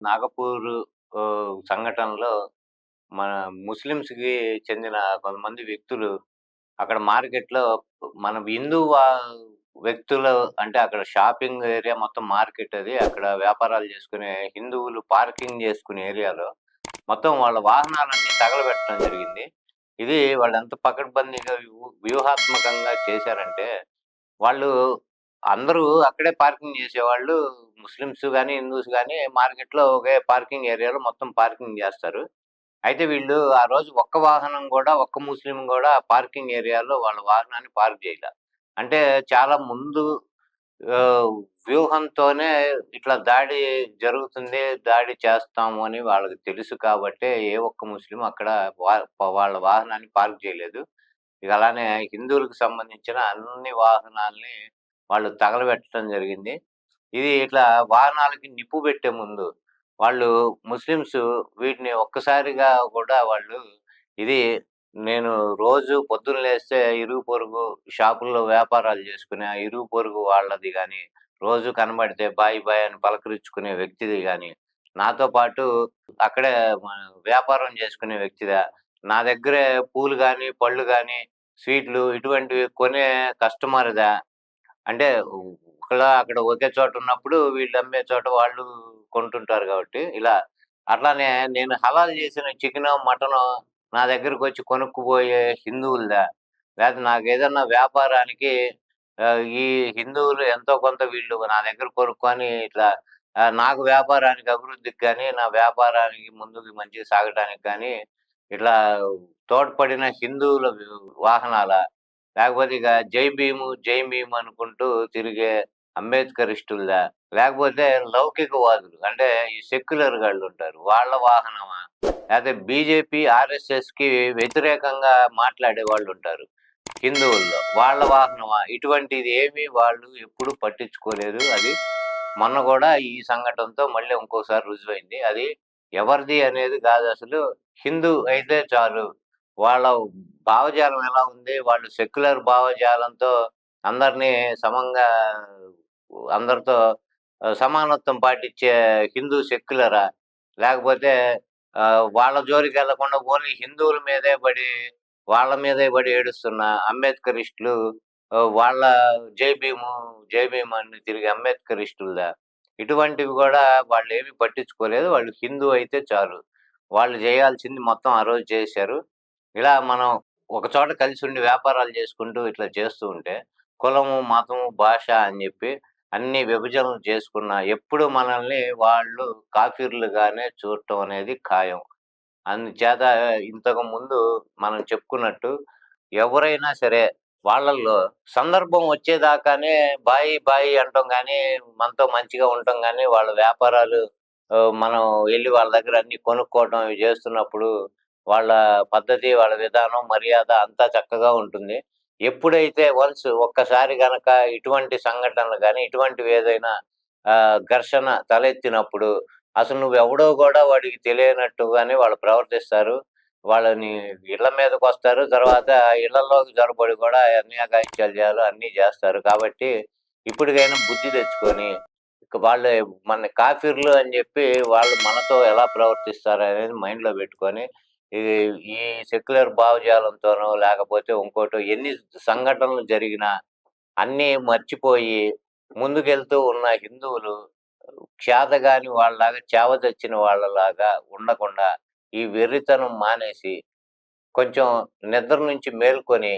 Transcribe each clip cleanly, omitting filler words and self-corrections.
నాగపూర్ సంఘటనలో మన ముస్లిమ్స్‌కి చెందిన కొంతమంది వ్యక్తులు అక్కడ మార్కెట్‌లో మన వ్యక్తులు అంటే అక్కడ షాపింగ్ ఏరియా మొత్తం మార్కెట్ అది. అక్కడ వ్యాపారాలు చేసుకునే హిందువులు పార్కింగ్ చేసుకునే ఏరియాలో మొత్తం వాళ్ళ వాహనాలన్నీ తగలబెట్టడం జరిగింది. ఇది వాళ్ళెంత పకడ్బందీగా వ్యూహాత్మకంగా చేశారంటే వాళ్ళు అందరూ అక్కడే పార్కింగ్ జేసేవాళ్ళు. ముస్లిమ్స్ గాని, హిందూస్ గాని మార్కెట్‌లో ఒకే పార్కింగ్ ఏరియాలో మొత్తం పార్కింగ్ జేస్తారు. అయితే వీళ్ళు ఆ రోజు ఒక్క వాహనం గూడా, ఒక్క ముస్లిం గూడా పార్కింగ్ ఏరియాలో వాళ్ళ వాహనాన్ని పార్క్ జేయల. అంటే చాలా ముందు ఆహ్, వ్యూహంతోనే ఇట్లా దాడి జరుగుతుంది, దాడి చేస్తాము అని వాళ్ళకి తెలుసు కాబట్టే ఏ ఒక్క ముస్లిం అక్కడ వా వాళ్ళ వాహనాన్ని పార్క్ జేయలేదు. ఇక అలానే హిందువులకు సంబంధించిన అన్ని వాహనాల్ని వాళ్ళు తగలబెట్టడం జరిగింది. ఇది ఇట్లా వాహనాలకి నిప్పు పెట్టే ముందు వాళ్ళు ముస్లిమ్స్ వీటిని ఒక్కసారిగా కూడా వాళ్ళు ఇది నేను రోజు పొద్దున్న లేస్తే ఇరుగు పొరుగు షాపుల్లో వ్యాపారాలు చేసుకునే ఆ ఇరుగు పొరుగు వాళ్ళది గాని, రోజు కనబడితే బాయ్ బాయ్ అని పలకరించుకునే వ్యక్తిది గాని, నాతో పాటు అక్కడే మ వ్యాపారం చేసుకునే వ్యక్తిదా, నా దగ్గరే పూలు గాని, పళ్ళు గాని, స్వీట్లు ఇటువంటివి కొనే కస్టమర్‌దా అంటే అక్కడ ఒకే చోట ఉన్నప్పుడు వీళ్ళు అమ్మే చోట వాళ్ళు కొంటుంటారు కాబట్టి ఇలా. అట్లానే నేను హలాల్ చేసిన చికెనో, మటనో నా దగ్గరకొచ్చి కొనుక్కుపోయే హిందువులదా? లేతే నాకేదన్నా వ్యాపారానికి ఈ హిందువులు ఎంతో కొంత వీళ్ళు నా దగ్గర కొనుక్కొని ఇట్లా నాకు వ్యాపారానికి అభివృద్ధికి గాని, నా వ్యాపారానికి ముందుకు మంచిగా సాగటానికి గాని ఇట్లా తోడ్పడిన హిందువుల వాహనాలా? లేకపోతే ఇక జై భీము, జై భీమ్ అనుకుంటూ తిరిగే అంబేద్కరిస్టులదా? లేకపోతే లౌకికవాదులు అంటే ఈ సెక్యులర్ గాళ్ళుంటారు. వాళ్ళ వాహనమా? లేతే బీజేపీ, ఆర్ఎస్ఎస్‌కి వ్యతిరేకంగా మాట్లాడే వాళ్ళుంటారు హిందువుల్లో. వాళ్ళ వాహనమా? ఇటువంటిది ఏమీ వాళ్ళు ఎప్పుడు పట్టించుకోలేదు. అది మొన్న గూడా ఈ సంఘటనతో మళ్ళీ ఇంకోసారి రుజువైంది. అది ఎవరిది అనేది గాదసలు. హిందూ అయితే చాలు. వాళ్ళ భావజాలం ఎలా ఉంది? వాళ్ళు సెక్యులర్ భావజాలంతో అందరిని సమంగా అందరితో సమానత్వం పాటిచ్చే హిందూ సెక్యులరా? లేకపోతే వాళ్ళ జోలికెళ్ళకుండా ఓన్లీ హిందువుల మీదే వాళ్ళ మీదే పడి ఏడుస్తున్న అంబేద్కరిస్టులు వాళ్ళ జై భీము, జై భీమ్ అని తిరిగే అంబేద్కరిస్టులదా? ఇటువంటివి గూడా వాళ్ళేమి పట్టించుకోలేదు. వాళ్ళు హిందూ అయితే చాలు. వాళ్ళు జేయాల్సింది మొత్తం ఆ రోజు చేశారు. ఇలా మనం ఒక చోట కలిసుండి వ్యాపారాలు చేసుకుంటూ ఇట్లా చేస్తూ ఉంటే, కులము, మతము, భాష అని జెప్పి అన్ని విభజనలు చేసుకున్నా ఎప్పుడు మనల్ని వాళ్ళు కాఫీర్లుగానే చూడటం అనేది ఖాయం. అందుచేత ఇంతకు ముందు మనం చెప్పుకున్నట్టు ఎవరైనా సరే వాళ్ళల్లో సందర్భం వచ్చేదాకానే బాయి, బాయి అంటం గానీ, మనతో మంచిగా ఉండటం గానీ, వాళ్ళ వ్యాపారాలు మనం ఎళ్లి వాళ్ళ దగ్గర అన్నీ కొనుక్కోవటం ఇవి జేస్తున్నప్పుడు వాళ్ళ పద్ధతి, వాళ్ళ విధానం, మర్యాద అంతా చక్కగా ఉంటుంది. ఎప్పుడైతే ఒక్కసారి గనక ఇటువంటి సంఘటనలు గాని, ఇటువంటివేదైనా ఘర్షణ తలెత్తినప్పుడు అసలు నువ్వెవడో గూడా వాడికి తెలియనట్టుగానే వాళ్ళు ప్రవర్తిస్తారు. వాళ్ళని ఇళ్ళ మీదకొస్తారు. తర్వాత ఇళ్ళల్లోకి జొరబడి కూడా అన్ని అఘాయిత్యాలు అన్నీ జేస్తారు. కాబట్టి ఇప్పటికైనా బుద్ధి తెచ్చుకొని వాళ్ళు మనని కాఫీర్లు అని జెప్పి వాళ్ళు మనతో ఎలా ప్రవర్తిస్తారనేది మైండ్‌లో బెట్టుకొని ఈ ఈ సెక్యులర్ భావజాలంతోనో లేకపోతే ఇంకోటో ఎన్ని సంఘటనలు జరిగినా అన్నీ మర్చిపోయి ముందుకెళ్తూ ఉన్న హిందువులు క్షాతగాని వాళ్ళలాగా చావచచ్చిన వాళ్ళలాగా ఉండకుండా ఈ వెర్రితనం మానేసి కొంచెం నిద్ర నుంచి మేల్కొని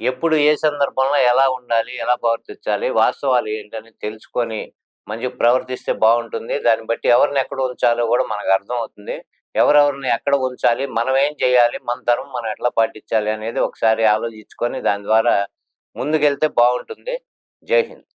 ఎప్పుడు ఏ సందర్భంలో ఎలా ఉండాలి? ఎలా ప్రవర్తించాలి? వాస్తవాలు ఏంటని తెలుసుకొని మంచిగా ప్రవర్తిస్తే బావుంటుంది. దాన్ని బట్టి ఎవరిని ఎక్కడ ఉంచాలో గూడా మనకు అర్థమవుతుంది. ఎవరెవరిని ఎక్కడ ఉంచాలి? మనం ఏం చేయాలి? మన ధర్మం మనం ఎట్లా పాటించాలి? అనేది ఒకసారి ఆలోచించుకొని దాని ద్వారా ముందుకెళ్తే బావుంటుంది. జై హింద్.